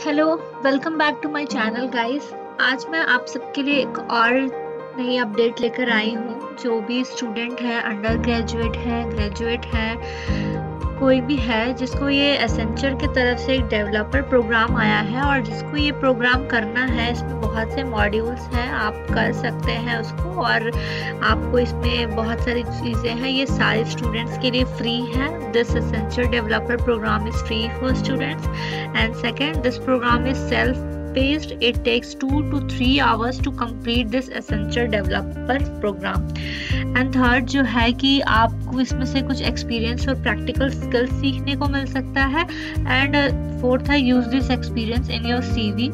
Hello, welcome back to my channel guys. आज मैं आप सबके लिए एक और नई अपडेट लेकर आई हूँ। जो भी स्टूडेंट है, अंडर ग्रेजुएट है, ग्रेजुएट है, कोई भी है जिसको ये एसेंचर की तरफ से एक डेवलपर प्रोग्राम आया है और जिसको ये प्रोग्राम करना है, इसमें बहुत से मॉड्यूल्स हैं, आप कर सकते हैं उसको और आपको इसमें बहुत सारी चीज़ें हैं। ये सारे स्टूडेंट्स के लिए फ्री है। This Accenture developer program is free for students and second, this program is self paced. It takes 2 to 3 hours to complete this Accenture developer program. And third जो है कि आपको इसमें से कुछ एक्सपीरियंस और प्रैक्टिकल स्किल्स सीखने को मिल सकता है। एंड फोर्थ है, use this experience in your CV।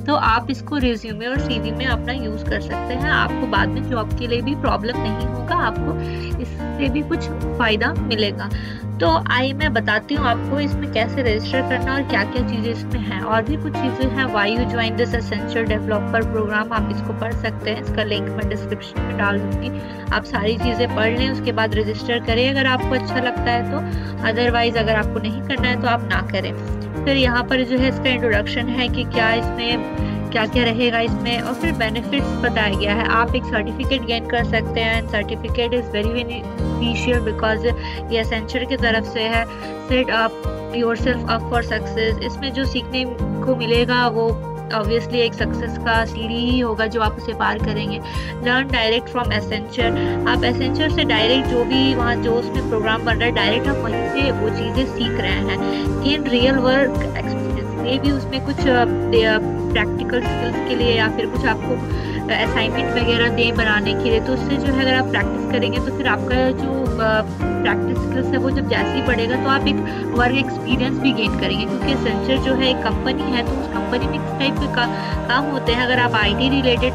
तो आप इसको रिज्यूमे और CV में अपना यूज कर सकते हैं। आपको बाद में जॉब के लिए भी प्रॉब्लम नहीं होगा, आपको इससे भी कुछ फायदा मिलेगा। तो आइए मैं बताती हूँ आपको इसमें कैसे रजिस्टर करना और क्या क्या चीज़ें इसमें हैं। और भी कुछ चीज़ें हैं। Why you join this essential developer program, आप इसको पढ़ सकते हैं। इसका लिंक मैं डिस्क्रिप्शन में डाल दूँगी, आप सारी चीज़ें पढ़ लें, उसके बाद रजिस्टर करें अगर आपको अच्छा लगता है तो। अदरवाइज अगर आपको नहीं करना है तो आप ना करें। फिर यहाँ पर जो है इसका इंट्रोडक्शन है कि क्या इसमें क्या क्या रहेगा इसमें, और फिर बेनिफिट्स बताया गया है। आप एक सर्टिफिकेट गेन कर सकते हैं and certificate is very beneficial because ये एसेंचर की तरफ से है। Set up yourself up for success. इसमें जो सीखने को मिलेगा वो ऑब्वियसली एक सक्सेस का सीढ़ी ही होगा जो आप उसे पार करेंगे। Learn direct from Accenture. आप एसेंचर से डायरेक्ट जो भी वहाँ जो उसमें प्रोग्राम बन रहा है, डायरेक्ट आप वहीं से वो चीज़ें सीख रहे हैं। Gain real work experience. मे भी उसमें कुछ प्रैक्टिकल स्किल्स के लिए या फिर कुछ आपको असाइनमेंट वगैरह दें बनाने के लिए, तो उससे जो है अगर आप प्रैक्टिस करेंगे तो फिर आपका जो प्रैक्टिस स्किल्स है वो जब जैसे ही बढ़ेगा तो आप एक वर्क एक्सपीरियंस भी गेन करेंगे। क्योंकि एसेंचर जो है एक कंपनी है, तो उस कंपनी में किस टाइप के काम होते हैं। अगर आप IT रिलेटेड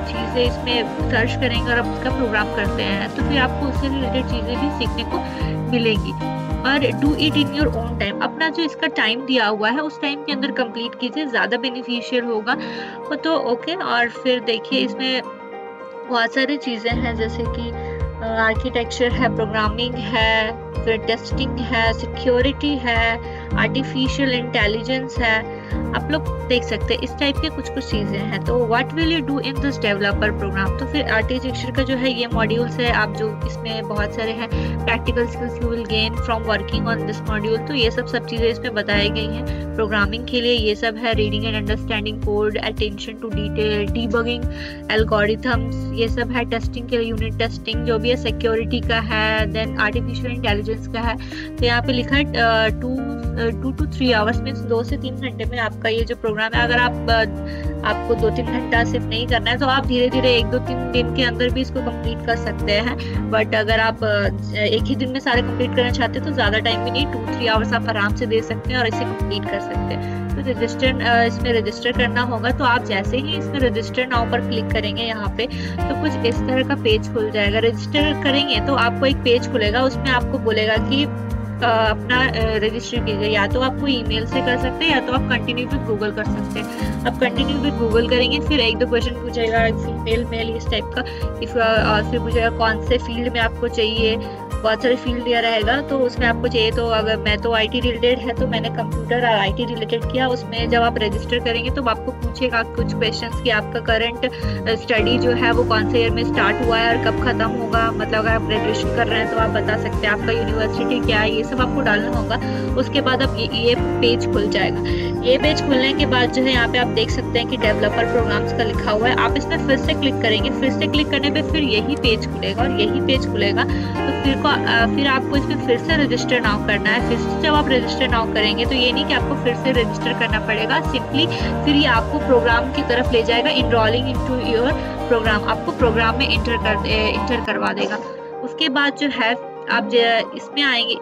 चीज़ें इसमें सर्च करेंगे और आप उसका प्रोग्राम करते हैं तो फिर आपको उससे रिलेटेड चीज़ें भी सीखने को मिलेगी। और do it in your own time. अपना जो इसका टाइम दिया हुआ है उस टाइम के अंदर कंप्लीट कीजिए, ज़्यादा बेनिफिशियल होगा वो तो ओके। और फिर देखिए इसमें बहुत सारी चीज़ें हैं, जैसे कि आर्किटेक्चर है, प्रोग्रामिंग है, फिर टेस्टिंग है, सिक्योरिटी है, आर्टिफिशियल इंटेलिजेंस है। आप लोग देख सकते हैं इस टाइप के कुछ चीज़ें हैं। तो what will you do in this developer program. तो फिर आर्किटेक्चर का जो है ये मॉड्यूल्स है, आप जो इसमें बहुत सारे हैं। Practical skills you will gain from working on this module. तो ये सब चीज़ें इसमें बताई गई हैं। प्रोग्रामिंग के लिए ये सब है, reading and understanding code, attention to detail, debugging, algorithms, ये सब है। टेस्टिंग के लिए यूनिट टेस्टिंग जो भी है, सिक्योरिटी का है, देन आर्टिफिशियल इंटेलिजेंस का है। तो यहाँ पे लिखा है 2 to 3 आवर्स में 2 से 3 घंटे में आपका ये जो प्रोग्राम है। अगर आपको 2-3 घंटा सिर्फ नहीं करना है तो आप धीरे धीरे 1-2-3 दिन के अंदर भी इसको कंप्लीट कर सकते हैं। बट अगर आप एक ही दिन में सारे कंप्लीट करना चाहते हैं तो ज़्यादा टाइम भी नहीं, 2-3 आवर्स आप आराम से दे सकते हैं और इसे कंप्लीट कर सकते हैं। तो इसमें रजिस्टर करना होगा। तो आप जैसे ही इसमें रजिस्टर नाउ पर क्लिक करेंगे यहाँ पे तो कुछ इस तरह का पेज खुल जाएगा। रजिस्टर करेंगे तो आपको एक पेज खुलेगा, उसमें आपको बोलेगा कि अपना रजिस्टर कीजिए। या तो आप कोई ईमेल से कर सकते हैं या तो आप कंटिन्यू विद गूगल कर सकते हैं। आप कंटिन्यू विद गूगल करेंगे, फिर 1-2 क्वेश्चन पूछेगा, फीमेल मेल इस टाइप का। और फिर पूछेगा कौन से फील्ड में आपको चाहिए, बहुत सारे फील्ड दिया रहेगा तो उसमें आपको चाहिए। तो अगर मैं तो IT रिलेटेड है तो मैंने कंप्यूटर और IT रिलेटेड किया। उसमें जब आप रजिस्टर करेंगे तो आपको पूछेगा कुछ क्वेश्चंस कि आपका करंट स्टडी जो है वो कौन से ईयर में स्टार्ट हुआ है और कब खत्म होगा। मतलब अगर आप ग्रेजुएशन कर रहे हैं तो आप बता सकते हैं, आपका यूनिवर्सिटी क्या है, ये सब आपको डालना होगा। उसके बाद अब ये पेज खुल जाएगा। ये पेज खुलने के बाद जो है यहाँ पे आप देख सकते हैं कि डेवलपर प्रोग्राम्स का लिखा हुआ है। आप इसमें फिर से क्लिक करेंगे, फिर से क्लिक करने पे फिर यही पेज खुलेगा और यही पेज खुलेगा। तो फिर आपको इसमें फिर से रजिस्टर नाउ करना है। फिर से जब आप रजिस्टर नाउ करेंगे तो ये नहीं कि आपको फिर से रजिस्टर करना पड़ेगा, सिंपली फिर ये आपको प्रोग्राम की तरफ ले जाएगा। इनरोलिंग इनटू योर प्रोग्राम, आपको प्रोग्राम में इंटर करवा देगा। उसके बाद जो है आप इसमें आएंगे,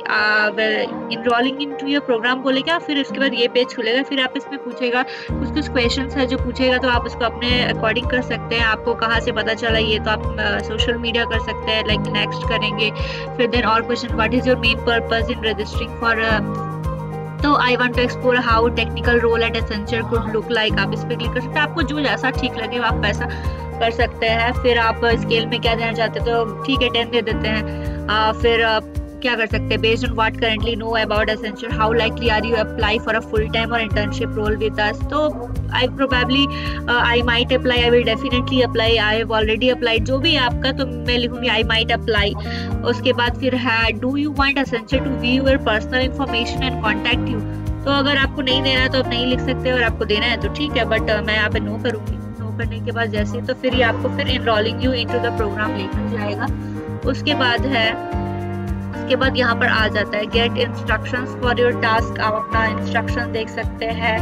इनरोलिंग इनटू योर प्रोग्राम बोलेगा, फिर उसके बाद ये पेज खुलेगा। फिर आप इसमें पूछेगा कुछ क्वेश्चंस है जो पूछेगा, तो आप उसको अपने अकॉर्डिंग कर सकते हैं। आपको कहाँ से पता चला ये, तो आप सोशल मीडिया कर सकते हैं, लाइक नेक्स्ट करेंगे। फिर देन और question, what is your main purpose in registering for, तो I want to explore how technical role at Accenture could look like. आप इस पर क्लिक कर सकते हैं। आपको जो जैसा ठीक लगे आप वैसा कर सकते हैं। फिर आप स्केल में क्या देना चाहते हैं तो ठीक है 10 दे देते हैं। फिर क्या कर सकते हैं, based on what currently know about essential, how likely are you apply for a full time और इंटर्नशिप रोल विद अस। तो I probably I might apply, I will definitely apply, I have already applied, जो भी है आपका, तो मैं लिखूंगी आई might apply. उसके बाद फिर है do you want essential to view your personal information and contact you. तो अगर आपको नहीं देना है तो आप नहीं लिख सकते, और आपको देना है तो ठीक है, बट मैं यहाँ पे नो करूंगी। नो करने के बाद जैसे तो फिर ये आपको फिर enrolling you into the program लेकर जाएगा। उसके बाद यहाँ पर आ जाता है get instructions for your task. आप अपना इंस्ट्रक्शन देख सकते हैं,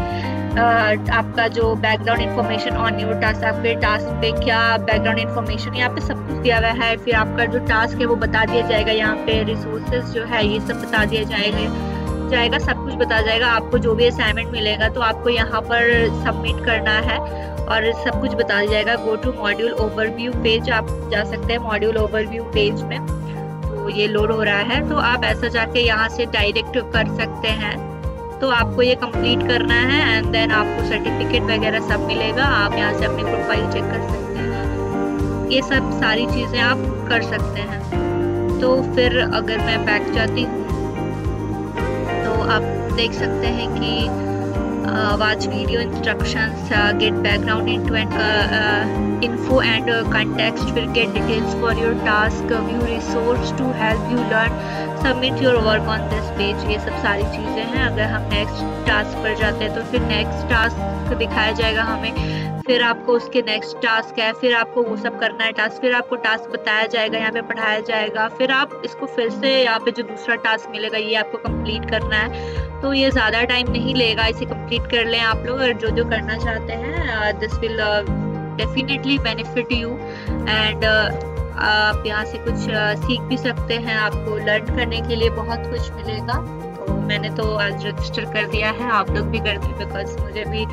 आपका जो background information on your task, आपके टास्क पे क्या बैकग्राउंड इन्फॉर्मेशन, यहाँ पे सब कुछ दिया हुआ है। फिर आपका जो टास्क है वो बता दिया जाएगा, यहाँ पे रिसोर्सेज जो है ये सब बता दिया जाएगा, सब कुछ बता जाएगा। आपको जो भी असाइनमेंट मिलेगा तो आपको यहाँ पर सबमिट करना है और सब कुछ बता दिया जाएगा। Go to module overview page, आप जा सकते हैं मॉड्यूल ओवरव्यू पेज में। तो ये लोड हो रहा है, तो आप ऐसा जाके यहाँ से डायरेक्ट कर सकते हैं। तो आपको ये कंप्लीट करना है एंड देन आपको सर्टिफिकेट वगैरह सब मिलेगा। आप यहाँ से अपनी प्रोफाइल चेक कर सकते हैं, ये सब सारी चीज़ें आप कर सकते हैं। तो फिर अगर मैं बैक जाती हूँ तो आप देख सकते हैं कि watch video instructions, get background info and context, will get details for your task, view resource to help you learn, submit your work on this page। ये सब सारी चीज़ें हैं। अगर हम नेक्स्ट टास्क पर जाते हैं तो फिर नेक्स्ट टास्क दिखाया जाएगा हमें, फिर आपको उसके नेक्स्ट टास्क है, फिर आपको वो सब करना है टास्क, फिर आपको टास्क बताया जाएगा, यहाँ पे पढ़ाया जाएगा, फिर आप इसको फिर से यहाँ पे जो दूसरा टास्क मिलेगा ये आपको कंप्लीट करना है। तो ये ज़्यादा टाइम नहीं लेगा, इसे कंप्लीट कर लें आप लोग, और जो जो करना चाहते हैं this will definitely benefit you and आप यहाँ से कुछ सीख भी सकते हैं, आपको लर्न करने के लिए बहुत कुछ मिलेगा। तो मैंने तो आज रजिस्टर कर दिया है, आप लोग भी कर दिए, बिकॉज मुझे भी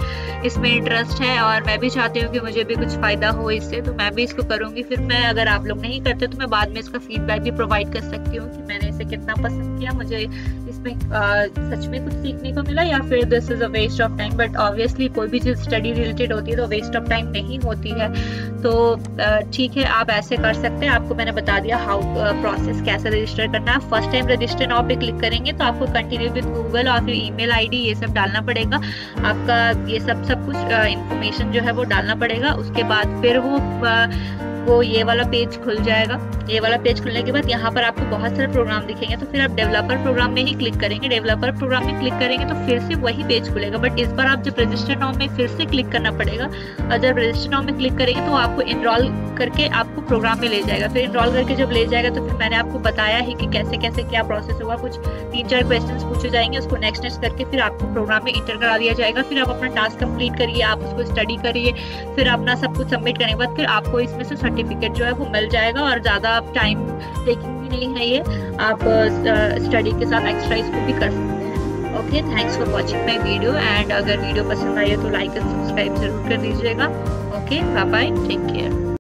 इसमें इंटरेस्ट है और मैं भी चाहती हूँ कि मुझे भी कुछ फ़ायदा हो इससे, तो मैं भी इसको करूँगी। फिर मैं, अगर आप लोग नहीं करते तो मैं बाद में इसका फीडबैक भी प्रोवाइड कर सकती हूँ कि मैंने इसे कितना पसंद किया, मुझे इसमें सच में कुछ सीखने को मिला, या फिर this is a waste of time. But obviously कोई भी चीज़ स्टडी रिलेटेड होती है तो वेस्ट ऑफ टाइम नहीं होती है। तो ठीक है, आप ऐसे कर सकते हैं। आपको मैंने बता दिया हाउ प्रोसेस कैसे रजिस्टर करना है। फर्स्ट टाइम रजिस्टर नाउ पे क्लिक करेंगे तो आपको कंटिन्यू विद गूगल और फिर ईमेल आईडी ये सब डालना पड़ेगा, आपका ये सब कुछ इंफॉर्मेशन जो है वो डालना पड़ेगा। उसके बाद फिर वो ये वाला पेज खुल जाएगा। ये वाला पेज खुलने के बाद यहाँ पर आपको बहुत सारे प्रोग्राम दिखेंगे, तो फिर आप डेवलपर प्रोग्राम में ही क्लिक करेंगे। डेवलपर प्रोग्राम में क्लिक करेंगे तो फिर से वही पेज खुलेगा, बट इस बार आप जब रजिस्टर नाउ में फिर से क्लिक करना पड़ेगा, और जब रजिस्टर नाउ में क्लिक करेंगे तो आपको इनरोल करके आपको प्रोग्राम में ले जाएगा। फिर इनरोल करके जब ले जाएगा तो फिर मैंने आपको बताया ही कि कैसे कैसे क्या प्रोसेस होगा। कुछ 3-4 क्वेश्चन पूछे जाएंगे, उसको नेक्स्ट करके फिर आपको प्रोग्राम में इंटर करा दिया जाएगा। फिर आप अपना टास्क कंप्लीट करिए, आप उसको स्टडी करिए, फिर अपना सब कुछ सबमिट करने के बाद फिर आपको इसमें से सर्टिफिकेट जो है वो मिल जाएगा। और ज़्यादा टाइम टेकिंग भी नहीं है ये, आप स्टडी के साथ एक्स्ट्रा इसको भी कर सकते हैं। Okay, thanks for watching my video and अगर वीडियो पसंद आई है तो लाइक एंड सब्सक्राइब जरूर कर दीजिएगा। Okay, bye bye, take care.